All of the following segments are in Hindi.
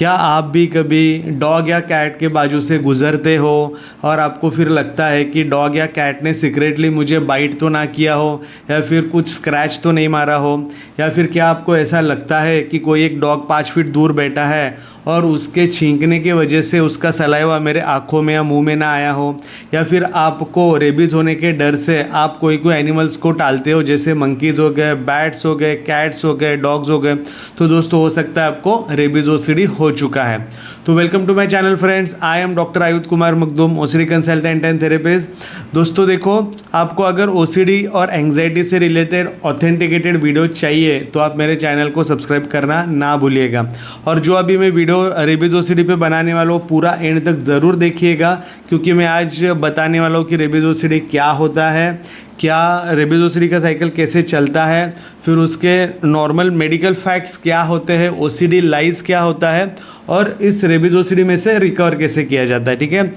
क्या आप भी कभी डॉग या कैट के बाजू से गुज़रते हो और आपको फिर लगता है कि डॉग या कैट ने सीक्रेटली मुझे बाइट तो ना किया हो, या फिर कुछ स्क्रैच तो नहीं मारा हो, या फिर क्या आपको ऐसा लगता है कि कोई एक डॉग 5 फीट दूर बैठा है और उसके छींकने की वजह से उसका सलाइवा मेरे आँखों में या मुंह में ना आया हो, या फिर आपको रेबीज़ होने के डर से आप कोई एनिमल्स को टालते हो, जैसे मंकीज़ हो गए, बैट्स हो गए, कैट्स हो गए, डॉग्स हो गए। तो दोस्तों हो सकता है आपको रेबीज़ ओसीडी हो चुका है। तो welcome to my channel friends, I am doctor Ayudh Kumar Makhdoom, OCD consultant and therapist. दोस्तों देखो, आपको अगर ओसीडी और एंग्जाइटी से रिलेटेड ऑथेंटिकेटेड वीडियो चाहिए तो आप मेरे चैनल को सब्सक्राइब करना ना भूलिएगा। और जो अभी मैं वीडियो रेबीज़ ओसीडी पे बनाने वाला हूँ पूरा एंड तक ज़रूर देखिएगा, क्योंकि मैं आज बताने वाला हूँ कि रेबीज़ ओसीडी क्या होता है, क्या रेबीज़ ओसीडी का साइकिल कैसे चलता है, फिर उसके नॉर्मल मेडिकल फैक्ट्स क्या होते हैं, ओसीडी लाइज क्या होता है, और इस रेबीज़ ओसीडी में से रिकवर कैसे किया जाता है। ठीक है,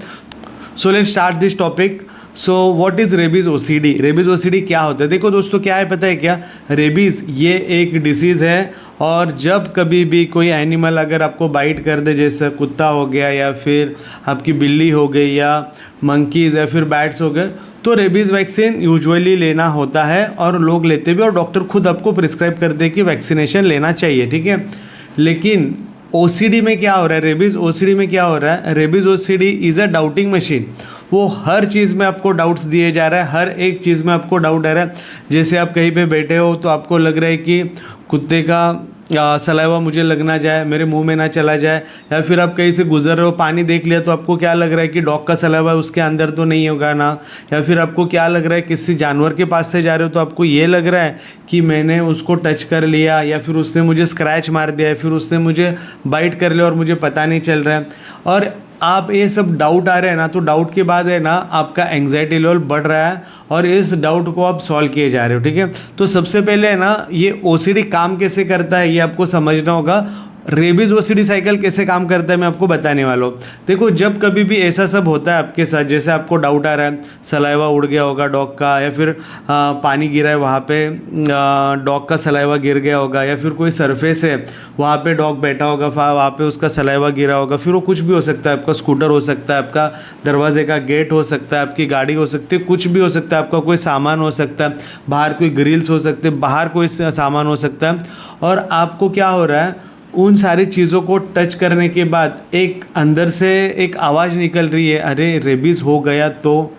so let's start this topic. So what is rabies OCD? Rabies OCD क्या होता है? देखो दोस्तों, क्या है पता है क्या? रेबीज़ ये एक डिसीज़ है, और जब कभी भी कोई एनिमल अगर आपको बाइट कर दे, जैसे कुत्ता हो गया या फिर आपकी बिल्ली हो गई या मंकीज़ या फिर बैट्स हो गए, तो रेबीज़ वैक्सीन यूजुअली लेना होता है और लोग लेते भी, और डॉक्टर खुद आपको प्रिस्क्राइब करते हैं कि वैक्सीनेशन लेना चाहिए। ठीक है, लेकिन ओसीडी में क्या हो रहा है? रेबीज़ ओसीडी में क्या हो रहा है? Rabies OCD is a doubting machine. वो हर चीज़ में आपको डाउट्स दिए जा रहा है, हर एक चीज़ में आपको डाउट आ रहा है। जैसे आप कहीं पे बैठे हो तो आपको लग रहा है कि कुत्ते का सलाइवा मुझे लगना जाए, मेरे मुंह में ना चला जाए, या फिर आप कहीं से गुजर रहे हो, पानी देख लिया तो आपको क्या लग रहा है कि डॉग का सलाइवा उसके अंदर तो नहीं होगा ना, या फिर आपको क्या लग रहा है किसी जानवर के पास से जा रहे हो तो आपको ये लग रहा है कि मैंने उसको टच कर लिया, या फिर उसने मुझे स्क्रैच मार दिया, या फिर उसने मुझे बाइट कर लिया और मुझे पता नहीं चल रहा है। और आप ये सब डाउट आ रहे हैं ना, तो डाउट के बाद है ना आपका एंग्जाइटी लेवल बढ़ रहा है और इस डाउट को आप सॉल्व किए जा रहे हो। ठीक है, तो सबसे पहले है ना, ये ओसीडी काम कैसे करता है ये आपको समझना होगा। रेबीज़ ओसीडी साइकिल कैसे काम करता है मैं आपको बताने वाला हूँ। देखो, जब कभी भी ऐसा सब होता है आपके साथ, जैसे आपको डाउट आ रहा है सलाइवा उड़ गया होगा डॉग का, या फिर पानी गिरा है वहाँ पे डॉग का सलाइवा गिर गया होगा, या फिर कोई सरफेस है वहाँ पे डॉग बैठा होगा, वहाँ पे उसका सलाइवा गिरा होगा, फिर वो कुछ भी हो सकता है, आपका स्कूटर हो सकता है, आपका दरवाजे का गेट हो सकता है, आपकी गाड़ी हो सकती है, कुछ भी हो सकता है, आपका कोई सामान हो सकता है, बाहर कोई ग्रिल्स हो सकते हैं, बाहर कोई सामान हो सकता है। और आपको क्या हो रहा है, उन सारी चीज़ों को टच करने के बाद एक अंदर से एक आवाज़ निकल रही है, अरे रेबीज़ हो गया तो,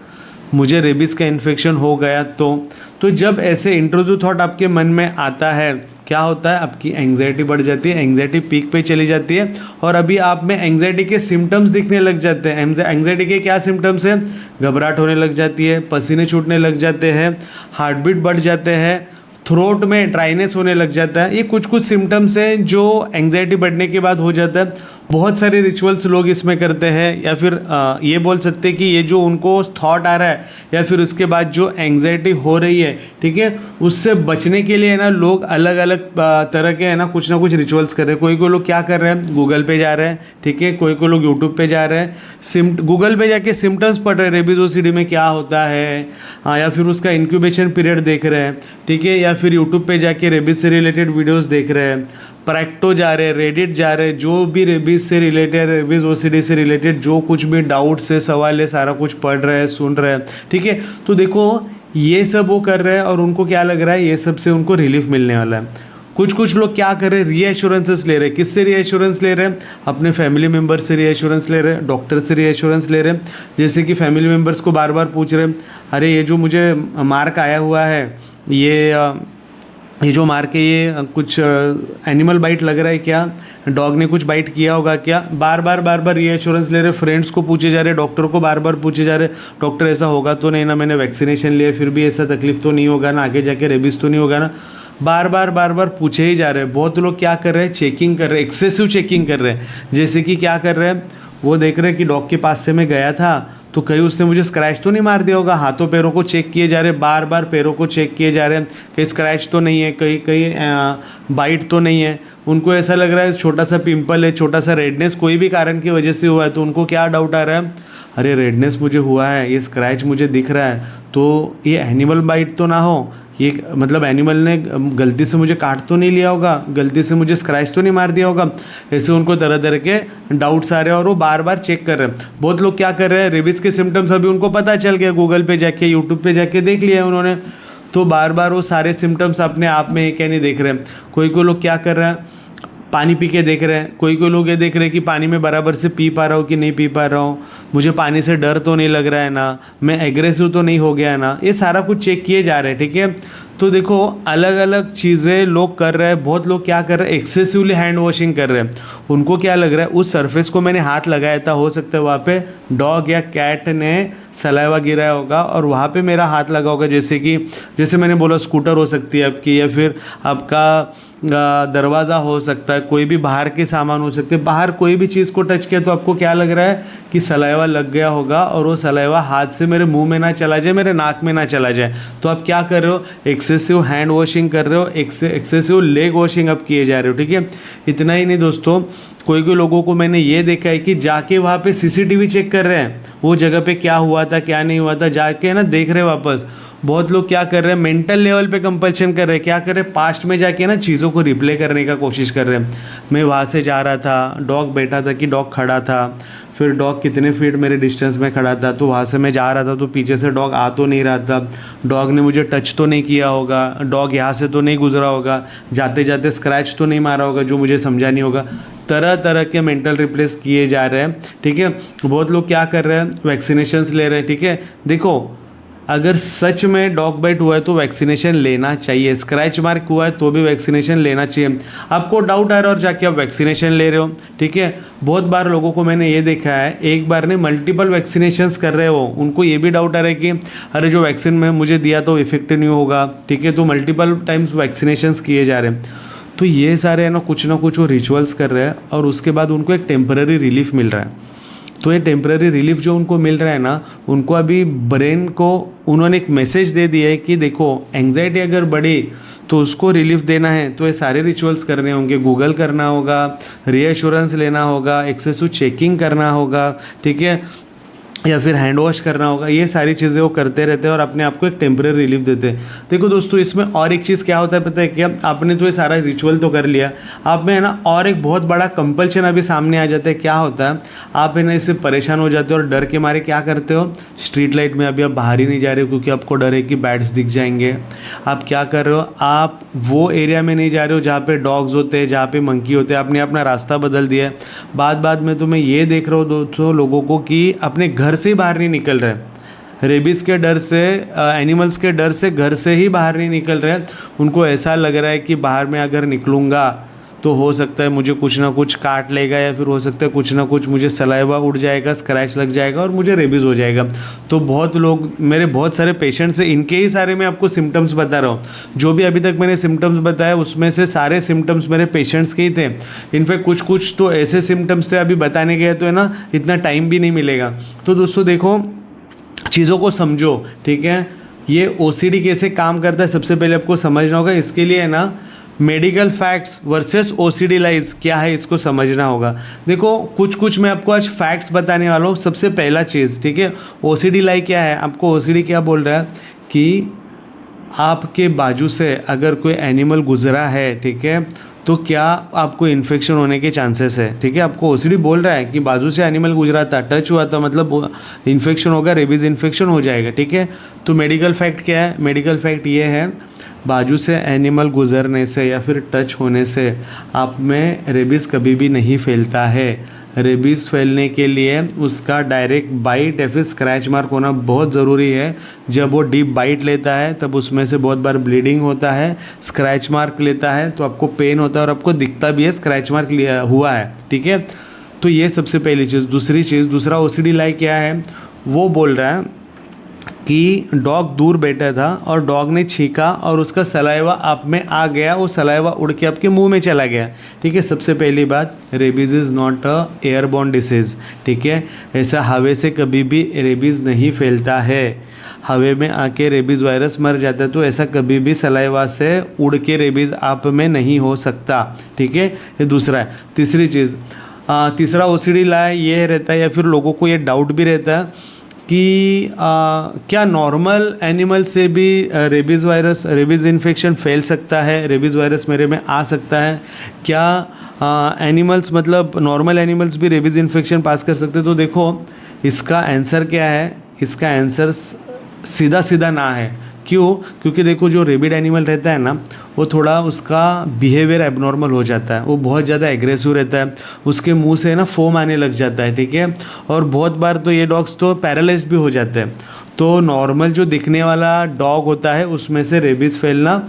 मुझे रेबीज़ का इन्फेक्शन हो गया तो जब ऐसे इंट्रूसिव थॉट आपके मन में आता है, क्या होता है, आपकी एंग्जाइटी बढ़ जाती है, एंग्जाइटी पीक पे चली जाती है, और अभी आप में एंग्जाइटी के सिम्टम्स दिखने लग जाते हैं। एंग्जाइटी के क्या सिम्टम्स हैं? घबराहट होने लग जाती है, पसीने छूटने लग जाते हैं, हार्ट बीट बढ़ जाते हैं, थ्रोट में ड्राइनेस होने लग जाता है। ये कुछ कुछ सिम्टम्स हैं जो एंग्जाइटी बढ़ने के बाद हो जाता है। बहुत सारे रिचुअल्स लोग इसमें करते हैं, या फिर ये बोल सकते हैं कि ये जो उनको थॉट आ रहा है या फिर उसके बाद जो एंग्जाइटी हो रही है, ठीक है, उससे बचने के लिए ना लोग अलग अलग तरह के है ना कुछ रिचुअल्स कर रहे हैं। कोई लोग क्या कर रहे हैं, गूगल पे जा रहे हैं, ठीक है, कोई लोग यूट्यूब पे जा रहे हैं, गूगल पे जाके सिम्टम्स पढ़ रहे हैं, रेबीज़ ओसीडी में क्या होता है, या फिर उसका इंक्यूबेशन पीरियड देख रहे हैं, ठीक है, या फिर यूट्यूब पे जाके रेबीज़ से रिलेटेड वीडियोज़ देख रहे हैं, प्रैक्टो जा रहे हैं, रेडिट जा रहे हैं, जो भी रेबीज़ से रिलेटेड, रेबीज़ ओसीडी से रिलेटेड जो कुछ भी डाउट्स है, सवाल है, सारा कुछ पढ़ रहे हैं, सुन रहे हैं। ठीक है, तो देखो ये सब वो कर रहे हैं और उनको क्या लग रहा है, ये सब से उनको रिलीफ मिलने वाला है। कुछ लोग क्या कर रहे हैं, रीएश्योरेंसेस ले रहे हैं। किससे रीएश्योरेंस ले रहे हैं? अपने फैमिली मेम्बर से रीएश्योरेंस ले रहे हैं, डॉक्टर से रीएश्योरेंस ले रहे हैं। जैसे कि फैमिली मेम्बर्स को बार बार पूछ रहे हैं, अरे ये जो मुझे मार्क आया हुआ है, ये जो मार के ये कुछ एनिमल बाइट लग रहा है क्या, डॉग ने कुछ बाइट किया होगा क्या, बार बार रीएश्योरेंस ले रहे। फ्रेंड्स को पूछे जा रहे, डॉक्टर को बार बार पूछे जा रहे, डॉक्टर ऐसा होगा तो नहीं ना, मैंने वैक्सीनेशन लिया फिर भी ऐसा तकलीफ तो नहीं होगा ना, आगे जाके रेबीज़ तो नहीं होगा ना, बार बार पूछे ही जा रहे हैं। बहुत लोग क्या कर रहे हैं, चेकिंग कर रहे हैं, एक्सेसिव चेकिंग कर रहे हैं। जैसे कि क्या कर रहे हैं, वो देख रहे हैं कि डॉग के पास से मैं गया था तो कहीं उसने मुझे स्क्रैच तो नहीं मार दिया होगा, हाथों पैरों को चेक किए जा रहे हैं, बार पैरों को चेक किए जा रहे हैं, कहीं स्क्रैच तो नहीं है, कहीं बाइट तो नहीं है। उनको ऐसा लग रहा है छोटा सा पिंपल है, छोटा सा रेडनेस कोई भी कारण की वजह से हुआ है, तो उनको क्या डाउट आ रहा है, अरे रेडनेस मुझे हुआ है, ये स्क्रैच मुझे दिख रहा है, तो ये एनिमल बाइट तो ना हो, ये मतलब एनिमल ने गलती से मुझे काट तो नहीं लिया होगा, गलती से मुझे स्क्रैच तो नहीं मार दिया होगा। ऐसे उनको तरह तरह के डाउट्स आ रहे हैं और वो बार बार चेक कर रहे हैं। बहुत लोग क्या कर रहे हैं, रेबीज़ के सिम्टम्स अभी उनको पता चल गया, गूगल पे जाके यूट्यूब पे जाके देख लिया है उन्होंने, तो बार बार वो सारे सिम्टम्स अपने आप में है क्या नहीं देख रहे हैं। कोई कोई लोग क्या कर रहे हैं, पानी पी के देख रहे हैं, कोई कोई लोग ये देख रहे हैं कि पानी में बराबर से पी पा रहा हूँ कि नहीं पी पा रहा हूँ, मुझे पानी से डर तो नहीं लग रहा है ना, मैं एग्रेसिव तो नहीं हो गया है ना, ये सारा कुछ चेक किए जा रहे हैं। ठीक है, तो देखो अलग अलग चीज़ें लोग कर रहे हैं। बहुत लोग क्या कर रहे हैं, एक्सेसिवली हैंड वॉशिंग कर रहे हैं। उनको क्या लग रहा है, उस सरफेस को मैंने हाथ लगाया था, हो सकता है वहाँ पे डॉग या कैट ने सलाइवा गिराया होगा और वहाँ पे मेरा हाथ लगा होगा। जैसे मैंने बोला स्कूटर हो सकती है आपकी, या फिर आपका दरवाज़ा हो सकता है, कोई भी बाहर के सामान हो सकते हैं। बाहर कोई भी चीज़ को टच किया तो आपको क्या लग रहा है कि सलाइवा लग गया होगा, और वो सलाइवा हाथ से मेरे मुंह में ना चला जाए, मेरे नाक में ना चला जाए। तो आप क्या कर रहे हो, एक्सेसिव हैंड वॉशिंग कर रहे हो, एक्सेसिव लेग वॉशिंग आप किए जा रहे हो। ठीक है, इतना ही नहीं दोस्तों, कोई कोई लोगों को मैंने ये देखा है कि जाके वहाँ पे सीसीटीवी चेक कर रहे हैं, वो जगह पे क्या हुआ था क्या नहीं हुआ था, जाके ना देख रहे वापस। बहुत लोग क्या कर रहे हैं, मेंटल लेवल पे कंपल्शन कर रहे हैं, क्या कर रहे हैं, पास्ट में जाके ना चीज़ों को रिप्ले करने का कोशिश कर रहे हैं। मैं वहाँ से जा रहा था, डॉग बैठा था कि डॉग खड़ा था, फिर डॉग कितने फीट मेरे डिस्टेंस में खड़ा था, तो वहाँ से मैं जा रहा था तो पीछे से डॉग आ तो नहीं रहा था, डॉग ने मुझे टच तो नहीं किया होगा, डॉग यहाँ से तो नहीं गुजरा होगा, जाते जाते स्क्रैच तो नहीं मारा होगा जो मुझे समझा नहीं होगा। तरह तरह के मेंटल रिप्लेस किए जा रहे हैं। ठीक है, बहुत लोग क्या कर रहे हैं, वैक्सीनेशंस ले रहे हैं। ठीक है, देखो अगर सच में डॉग बाइट हुआ है तो वैक्सीनेशन लेना चाहिए, स्क्रैच मार्क हुआ है तो भी वैक्सीनेशन लेना चाहिए। आपको डाउट आ रहा है और जाके आप वैक्सीनेशन ले रहे हो। ठीक है, बहुत बार लोगों को मैंने ये देखा है, एक बार नहीं मल्टीपल वैक्सीनेशंस कर रहे हो, उनको ये भी डाउट आ रहा है कि अरे जो वैक्सीन में मुझे दिया तो इफेक्टिव नहीं होगा। ठीक है, तो मल्टीपल टाइम्स वैक्सीनेशंस किए जा रहे हैं। तो ये सारे है ना कुछ वो रिचुअल्स कर रहे हैं और उसके बाद उनको एक टेम्पररी रिलीफ मिल रहा है। तो ये टेम्पररी रिलीफ जो उनको मिल रहा है ना, उनको अभी ब्रेन को उन्होंने एक मैसेज दे दिया है कि देखो एंग्जाइटी अगर बढ़ी तो उसको रिलीफ देना है तो ये सारे रिचुअल्स करने होंगे, गूगल करना होगा, रीएश्योरेंस लेना होगा, एक्सेसिव चेकिंग करना होगा। ठीक है, या फिर हैंड वॉश करना होगा, ये सारी चीज़ें वो करते रहते हैं और अपने आप को एक टेम्पररी रिलीफ देते हैं। देखो दोस्तों, इसमें और एक चीज़ क्या होता है पता है क्या, आपने तो ये सारा रिचुअल तो कर लिया, आप में है ना और एक बहुत बड़ा कंपल्शन अभी सामने आ जाता है। क्या होता है, आप है ना इससे परेशान हो जाते हो और डर के मारे क्या करते हो, स्ट्रीट लाइट में अभी आप बाहर ही नहीं जा रहे हो क्योंकि आपको डर है कि बैट्स दिख जाएंगे। आप क्या कर रहे हो, आप वो एरिया में नहीं जा रहे हो जहाँ पे डॉग्स होते हैं, जहाँ पे मंकी होते हैं, आपने अपना रास्ता बदल दिया है। बाद में तो मैं ये देख रहा हूँ दोस्तों लोगों को कि अपने घर से ही बाहर नहीं निकल रहे, रेबीज़ के डर से, एनिमल्स के डर से घर से ही बाहर नहीं निकल रहे। उनको ऐसा लग रहा है कि बाहर में अगर निकलूँगा तो हो सकता है मुझे कुछ ना कुछ काट लेगा, या फिर हो सकता है कुछ ना कुछ मुझे सलाइवा उड़ जाएगा, स्क्रैच लग जाएगा और मुझे रेबीज़ हो जाएगा। तो बहुत लोग, मेरे बहुत सारे पेशेंट्स हैं, इनके ही सारे मैं आपको सिम्टम्स बता रहा हूँ। जो भी अभी तक मैंने सिम्टम्स बताया उसमें से सारे सिम्टम्स मेरे पेशेंट्स के ही थे। इनफैक्ट कुछ तो ऐसे सिम्टम्स थे अभी बताने गए तो है ना इतना टाइम भी नहीं मिलेगा। तो दोस्तों देखो, चीज़ों को समझो। ठीक है, ये ओसीडी कैसे काम करता है सबसे पहले आपको समझना होगा। इसके लिए है ना medical facts versus OCD lies क्या है इसको समझना होगा। देखो कुछ मैं आपको आज फैक्ट्स बताने वाला हूँ। सबसे पहला चीज़, ठीक है, ओसीडी लाई क्या है, आपको ओसीडी क्या बोल रहा है कि आपके बाजू से अगर कोई एनिमल गुजरा है, ठीक है, तो क्या आपको इन्फेक्शन होने के चांसेस है। ठीक है, आपको ओसीडी बोल रहा है कि बाजू से एनिमल गुजरा था, टच हुआ था, मतलब इन्फेक्शन होगा, रेबीज़ इन्फेक्शन हो जाएगा। ठीक है, तो मेडिकल फैक्ट क्या है, मेडिकल फैक्ट ये है बाजू से एनिमल गुजरने से या फिर टच होने से आप में रेबीज़ कभी भी नहीं फैलता है। रेबीज़ फैलने के लिए उसका डायरेक्ट बाइट या फिर स्क्रैच मार्क होना बहुत ज़रूरी है। जब वो डीप बाइट लेता है तब उसमें से बहुत बार ब्लीडिंग होता है, स्क्रैच मार्क लेता है तो आपको पेन होता है और आपको दिखता भी है स्क्रैच मार्क लिया हुआ है। ठीक है, तो ये सबसे पहली चीज़। दूसरी चीज़, दूसरा ओसीडी लाई क्या है, वो बोल रहा है कि डॉग दूर बैठा था और डॉग ने छींका और उसका सलाइवा आप में आ गया, वो सलाइवा उड़ के आपके मुंह में चला गया। ठीक है, सबसे पहली बात, rabies is not a airborne disease. ठीक है, ऐसा हवा से कभी भी रेबीज़ नहीं फैलता है। हवा में आके रेबीज़ वायरस मर जाता है, तो ऐसा कभी भी सलाइवा से उड़ के रेबीज़ आप में नहीं हो सकता। ठीक है, ये दूसरा है। तीसरी चीज़, तीसरा ओसीडी लाई ये रहता है या फिर लोगों को ये डाउट भी रहता है कि क्या नॉर्मल एनिमल से भी रेबीज़ वायरस, रेबीज़ इन्फेक्शन फैल सकता है, रेबीज़ वायरस मेरे में आ सकता है क्या? एनिमल्स मतलब नॉर्मल एनिमल्स भी रेबीज़ इन्फेक्शन पास कर सकते हैं? तो देखो इसका आंसर क्या है, इसका आंसर सीधा सीधा ना है। क्यों? क्योंकि देखो जो रेबिड एनिमल रहता है ना, वो थोड़ा उसका बिहेवियर एबनॉर्मल हो जाता है, वो बहुत ज़्यादा एग्रेसिव रहता है, उसके मुंह से ना फोम आने लग जाता है, ठीक है। और बहुत बार तो ये डॉग्स तो पैरालाइज भी हो जाते हैं। तो नॉर्मल जो दिखने वाला डॉग होता है उसमें से रेबीज़ फैलना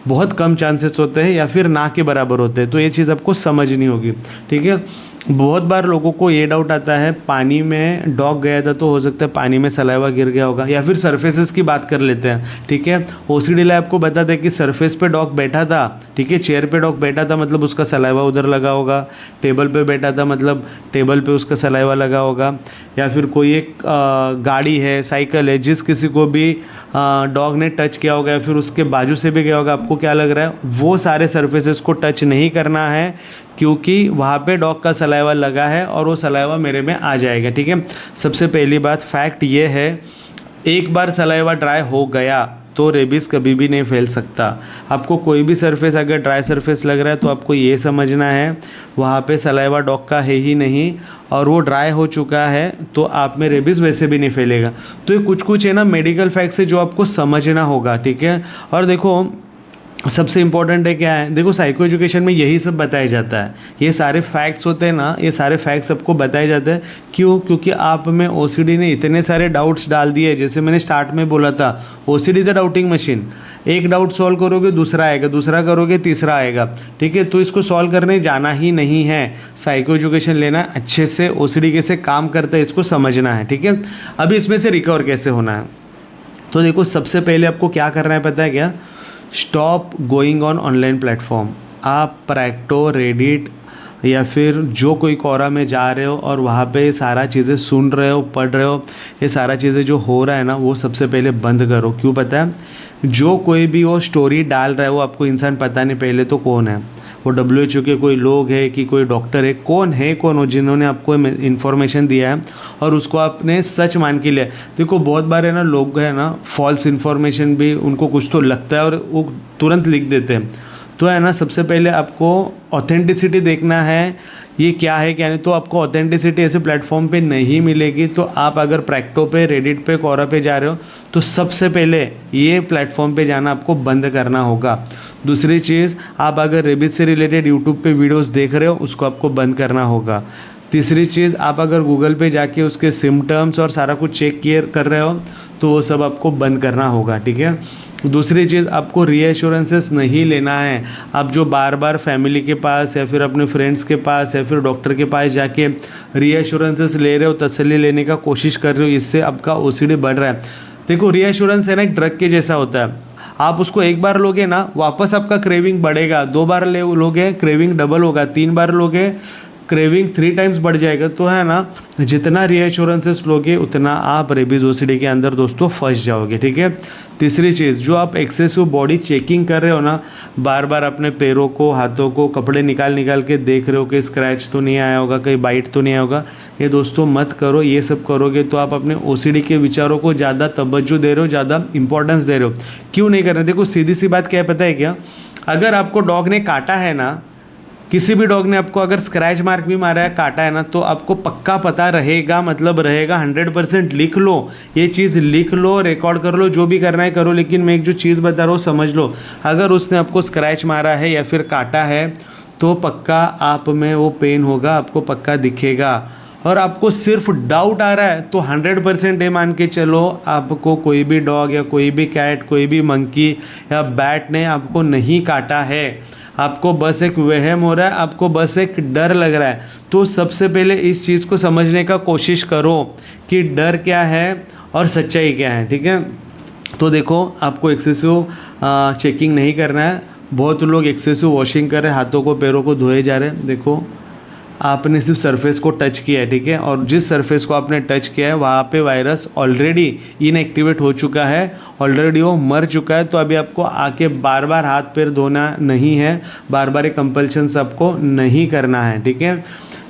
बहुत कम चांसेस होते हैं या फिर ना के बराबर होते हैं। तो ये चीज़ आपको समझनी होगी, ठीक है। बहुत बार लोगों को ये डाउट आता है, पानी में डॉग गया था तो हो सकता है पानी में सलाइवा गिर गया होगा, या फिर सरफेसेस की बात कर लेते हैं, ठीक है। ओसीडी लैब आपको बताते हैं कि सरफेस पे डॉग बैठा था, ठीक है, चेयर पे डॉग बैठा था मतलब उसका सलाइवा उधर लगा होगा, टेबल पे बैठा था मतलब टेबल पे उसका सलाइवा लगा होगा, या फिर कोई एक गाड़ी है, साइकिल है, जिस किसी को भी डॉग ने टच किया होगा या फिर उसके बाजू से भी गया होगा, आपको क्या लग रहा है वो सारे सरफेसेस को टच नहीं करना है, क्योंकि वहाँ पे डॉग का सलाइवा लगा है और वो सलाइवा मेरे में आ जाएगा, ठीक है। सबसे पहली बात फैक्ट ये है, एक बार सलाइवा ड्राई हो गया तो रेबीज़ कभी भी नहीं फैल सकता। आपको कोई भी सरफेस अगर ड्राई सरफेस लग रहा है तो आपको ये समझना है वहाँ पे सलाइवा डॉग का है ही नहीं, और वो ड्राई हो चुका है तो आप में रेबीज़ वैसे भी नहीं फैलेगा। तो ये कुछ कुछ है ना मेडिकल फैक्ट्स है जो आपको समझना होगा, ठीक है। और देखो सबसे इम्पोर्टेंट है क्या है, देखो साइको एजुकेशन में यही सब बताया जाता है, ये सारे फैक्ट्स होते हैं ना, ये सारे फैक्ट्स सबको बताए जाते हैं। क्यों? क्योंकि आप में ओसीडी ने इतने सारे डाउट्स डाल दिए। जैसे मैंने स्टार्ट में बोला था, OCD is a doubting machine. एक डाउट सॉल्व करोगे दूसरा आएगा, दूसरा करोगे तीसरा आएगा, ठीक है। तो इसको सॉल्व करने जाना ही नहीं है, साइको एजुकेशन लेना अच्छे से, ओसीडी कैसे काम करता है इसको समझना है, ठीक है। अभी इसमें से रिकवर कैसे होना है, तो देखो सबसे पहले आपको क्या करना है पता है क्या? Stop going on online platform. आप प्रैक्टो, रेडिट या फिर जो कोई कोरा में जा रहे हो और वहाँ पे सारा चीज़ें सुन रहे हो, पढ़ रहे हो, ये सारा चीज़ें जो हो रहा है ना वो सबसे पहले बंद करो। क्यों पता है? जो कोई भी वो स्टोरी डाल रहा है वो आपको इंसान पता नहीं पहले तो कौन है, वो WHO के कोई लोग है कि कोई डॉक्टर है, कौन है कौन हो जिन्होंने आपको इन्फॉर्मेशन दिया है और उसको आपने सच मान के लिया। देखो बहुत बार है ना लोग है ना फॉल्स इन्फॉर्मेशन भी उनको कुछ तो लगता है और वो तुरंत लिख देते हैं। तो है ना सबसे पहले आपको ऑथेंटिसिटी देखना है ये क्या है क्या नहीं। तो आपको ऑथेंटिसिटी ऐसे प्लेटफॉर्म पे नहीं मिलेगी। तो आप अगर प्रैक्टो पे, रेडिट पे, कोरा पे जा रहे हो तो सबसे पहले ये प्लेटफॉर्म पे जाना आपको बंद करना होगा। दूसरी चीज़, आप अगर रेबीज से रिलेटेड यूट्यूब पे वीडियोस देख रहे हो उसको आपको बंद करना होगा। तीसरी चीज़, आप अगर गूगल पे जाके उसके सिम्टम्स और सारा कुछ चेक कर रहे हो तो वो सब आपको बंद करना होगा, ठीक है। दूसरी चीज़, आपको रीएश्योरेंसेस नहीं लेना है। आप जो बार बार फैमिली के पास या फिर अपने फ्रेंड्स के पास या फिर डॉक्टर के पास जाके रीएश्योरेंसेस ले रहे हो, तसल्ली लेने का कोशिश कर रहे हो, इससे आपका ओसीडी बढ़ रहा है। देखो रीएश्योरेंस है ना एक ड्रग के जैसा होता है। आप उसको एक बार लोगे ना वापस आपका क्रेविंग बढ़ेगा, 2 बार लोगे क्रेविंग डबल होगा, 3 बार लोगे क्रेविंग 3 टाइम्स बढ़ जाएगा। तो है ना जितना रीएश्योरेंसेस लोगे उतना आप रेबीज ओसीडी के अंदर दोस्तों फंस जाओगे, ठीक है। तीसरी चीज़, जो आप एक्सेसिव बॉडी चेकिंग कर रहे हो ना, बार बार अपने पैरों को, हाथों को, कपड़े निकाल के देख रहे हो कि स्क्रैच तो नहीं आया होगा, कहीं बाइट तो नहीं आया होगा, ये दोस्तों मत करो। ये सब करोगे तो आप अपने ओसीडी के विचारों को ज़्यादा तवज्जो दे रहे हो, ज़्यादा इंपॉर्टेंस दे रहे हो। क्यों नहीं कर रहे? देखो सीधी सी बात क्या है पता है क्या? अगर आपको डॉग ने काटा है ना, किसी भी डॉग ने आपको अगर स्क्रैच मार्क भी मारा है, काटा है ना, तो आपको पक्का पता रहेगा, मतलब रहेगा 100%। लिख लो, ये चीज़ लिख लो, रिकॉर्ड कर लो, जो भी करना है करो। लेकिन मैं एक जो चीज़ बता रहा हूँ समझ लो, अगर उसने आपको स्क्रैच मारा है या फिर काटा है तो पक्का आप में वो पेन होगा, आपको पक्का दिखेगा। और आपको सिर्फ डाउट आ रहा है तो 100% ये मान के चलो आपको कोई भी डॉग या कोई भी कैट, कोई भी मंकी या बैट ने आपको नहीं काटा है। आपको बस एक वहम हो रहा है, आपको बस एक डर लग रहा है। तो सबसे पहले इस चीज़ को समझने का कोशिश करो कि डर क्या है और सच्चाई क्या है, ठीक है। तो देखो आपको एक्सेसिव चेकिंग नहीं करना है। बहुत लोग एक्सेसिव वॉशिंग कर रहे हैं, हाथों को पैरों को धोए जा रहे हैं। देखो आपने सिर्फ सरफेस को टच किया है, ठीक है, और जिस सरफेस को आपने टच किया है वहाँ पे वायरस ऑलरेडी इनएक्टिवेट हो चुका है, ऑलरेडी वो मर चुका है। तो अभी आपको आके बार बार हाथ पैर धोना नहीं है, बार बार एक कंपल्शन आपको नहीं करना है, ठीक है।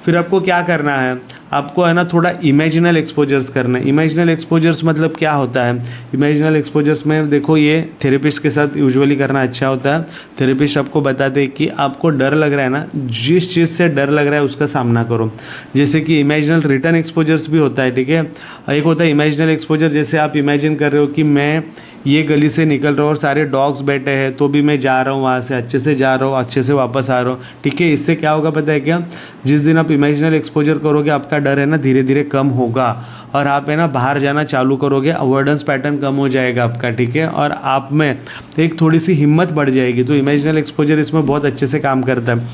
फिर आपको क्या करना है, आपको है ना थोड़ा इमेजिनल एक्सपोजर्स करना है। इमेजिनल एक्सपोजर्स मतलब क्या होता है? इमेजिनल एक्सपोजर्स में देखो, ये थेरेपिस्ट के साथ यूजुअली करना अच्छा होता है। थेरेपिस्ट आपको बताते हैं कि आपको डर लग रहा है ना, जिस चीज़ से डर लग रहा है उसका सामना करो। जैसे कि इमेजिनल रिटर्न एक्सपोजर्स भी होता है, ठीक है। एक होता है इमेजिनल एक्सपोजर, जैसे आप इमेजिन कर रहे हो कि मैं ये गली से निकल रहा हूँ और सारे डॉग्स बैठे हैं, तो भी मैं जा रहा हूँ वहाँ से, अच्छे से जा रहा हूँ, अच्छे से वापस आ रहा हूँ, ठीक है। इससे क्या होगा पता है क्या? जिस दिन आप इमेजिनल एक्सपोजर करोगे, आपका डर है ना धीरे धीरे कम होगा और आप है ना बाहर जाना चालू करोगे, अवॉइडेंस पैटर्न कम हो जाएगा आपका, ठीक है। और आप में एक थोड़ी सी हिम्मत बढ़ जाएगी। तो इमेजिनल एक्सपोजर इसमें बहुत अच्छे से काम करता है।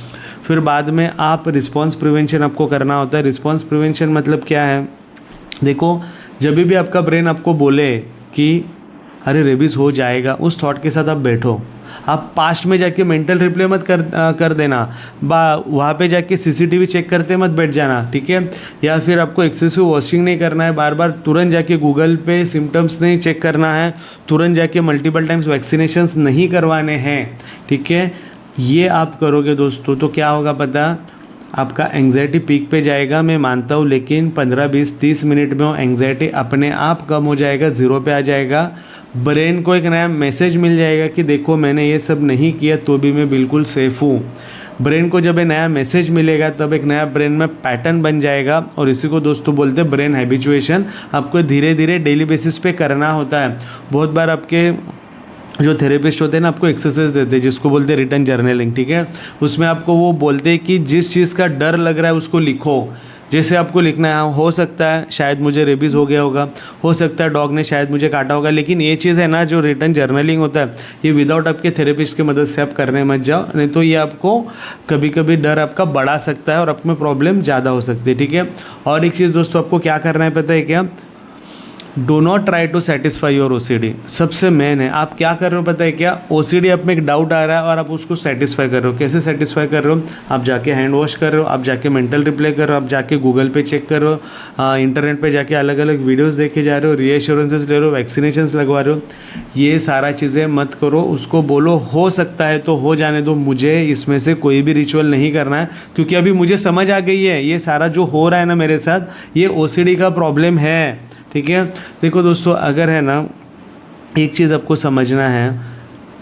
फिर बाद में आप रिस्पॉन्स प्रिवेंशन आपको करना होता है। रिस्पॉन्स प्रिवेंशन मतलब क्या है? देखो, जब भी आपका ब्रेन आपको बोले कि अरे रेबीज़ हो जाएगा, उस थॉट के साथ आप बैठो। आप पास्ट में जाके मेंटल रिप्ले मत कर देना, वहाँ पे जाके सीसीटीवी चेक करते मत बैठ जाना, ठीक है। या फिर आपको एक्सेसिव वॉशिंग नहीं करना है, बार बार तुरंत जाके गूगल पे सिम्टम्स नहीं चेक करना है, तुरंत जाके मल्टीपल टाइम्स वैक्सीनेशंस नहीं करवाने हैं, ठीक है। ये आप करोगे दोस्तों तो क्या होगा पता? आपका एंग्जाइटी पीक पे जाएगा, मैं मानता हूँ, लेकिन 15, 20, 30 मिनट में वो एंग्जाइटी अपने आप कम हो जाएगा, ज़ीरो पे आ जाएगा। ब्रेन को एक नया मैसेज मिल जाएगा कि देखो मैंने ये सब नहीं किया तो भी मैं बिल्कुल सेफ़ हूँ। ब्रेन को जब एक नया मैसेज मिलेगा तब एक नया ब्रेन में पैटर्न बन जाएगा, और इसी को दोस्तों बोलते हैं ब्रेन हैबिचुएशन। आपको धीरे धीरे डेली बेसिस पे करना होता है। बहुत बार आपके जो थेरेपिस्ट होते हैं ना, आपको एक्सरसाइज देते हैं जिसको बोलते हैं रिटर्न जर्नलिंग, ठीक है। उसमें आपको वो बोलते हैं कि जिस चीज़ का डर लग रहा है उसको लिखो। जैसे आपको लिखना है, हो सकता है शायद मुझे रेबीज़ हो गया होगा, हो सकता है डॉग ने शायद मुझे काटा होगा, लेकिन ये चीज़ है ना जो रिटर्न जर्नलिंग होता है, ये विदाउट आपके थेरेपिस्ट की मदद से आप करने मत जाओ, नहीं तो ये आपको कभी कभी डर आपका बढ़ा सकता है और आप में प्रॉब्लम ज़्यादा हो सकती है, ठीक है। और एक चीज़ दोस्तों आपको क्या करना है पता है क्या? Do not try to satisfy your OCD. सबसे मेन है, आप क्या कर रहे हो पता है क्या? ओसीडी आप में एक डाउट आ रहा है और आप उसको सेटिस्फाई कर रहे हो। कैसे सेटिस्फाई कर रहे हो? आप जाके हैंड वॉश कर रहे हो, आप जाके मेंटल रिप्ले कर रहे हो, आप जाके गूगल पे चेक कर रहे हो, इंटरनेट पे जाके अलग अलग वीडियोस देखे जा रहे हो, रीएश्योरेंसेस ले रहे हो, वैक्सीनेशंस लगवा रहे हो। ये सारा चीज़ें मत करो। उसको बोलो हो सकता है तो हो जाने दो, मुझे इसमें से कोई भी रिचुअल नहीं करना है, क्योंकि अभी मुझे समझ आ गई है ये सारा जो हो रहा है ना मेरे साथ, ये ओसीडी का प्रॉब्लम है, ठीक है। देखो दोस्तों, अगर है ना एक चीज़ आपको समझना है,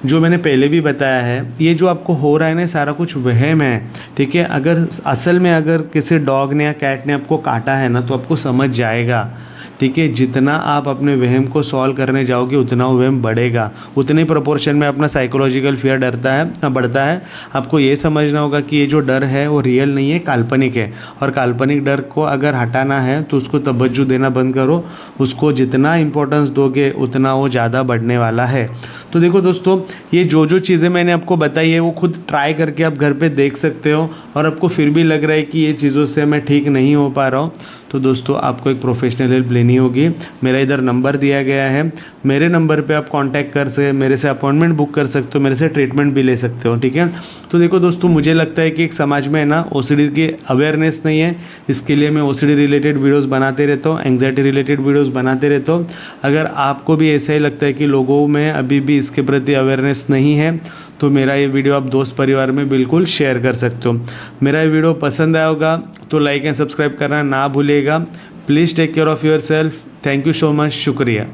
जो मैंने पहले भी बताया है, ये जो आपको हो रहा है ना सारा कुछ वहम है, ठीक है। अगर असल में अगर किसी डॉग ने या कैट ने आपको काटा है ना तो आपको समझ जाएगा, ठीक है। जितना आप अपने वहम को सॉल्व करने जाओगे उतना वो वहम बढ़ेगा, उतने प्रोपोर्शन में अपना साइकोलॉजिकल फियर बढ़ता है। आपको ये समझना होगा कि ये जो डर है वो रियल नहीं है, काल्पनिक है। और काल्पनिक डर को अगर हटाना है तो उसको तवज्जो देना बंद करो, उसको जितना इम्पोर्टेंस दोगे उतना वो ज़्यादा बढ़ने वाला है। तो देखो दोस्तों, ये जो जो चीज़ें मैंने आपको बताई है वो खुद ट्राई करके आप घर पे देख सकते हो, और आपको फिर भी लग रहा है कि ये चीज़ों से मैं ठीक नहीं हो पा रहा हूँ, तो दोस्तों आपको एक प्रोफेशनल हेल्प लेनी होगी। मेरा इधर नंबर दिया गया है, मेरे नंबर पे आप कांटेक्ट कर सकते, मेरे से अपॉइंटमेंट बुक कर सकते हो, मेरे से ट्रीटमेंट भी ले सकते हो, ठीक है। तो देखो दोस्तों, मुझे लगता है कि एक समाज में है ना ओसीडी की अवेयरनेस नहीं है, इसके लिए मैं ओसीडी रिलेटेड वीडियोज़ बनाते रहता हूँ, एंग्जाइटी रिलेटेड वीडियोज़ बनाते रहता हूँ। अगर आपको भी ऐसा ही लगता है कि लोगों में अभी भी इसके प्रति अवेयरनेस नहीं है, तो मेरा ये वीडियो आप दोस्त परिवार में बिल्कुल शेयर कर सकते हो। मेरा ये वीडियो पसंद आया होगा तो लाइक एंड सब्सक्राइब करना ना भूलिएगा। Please take care of yourself. Thank you so much. शुक्रिया।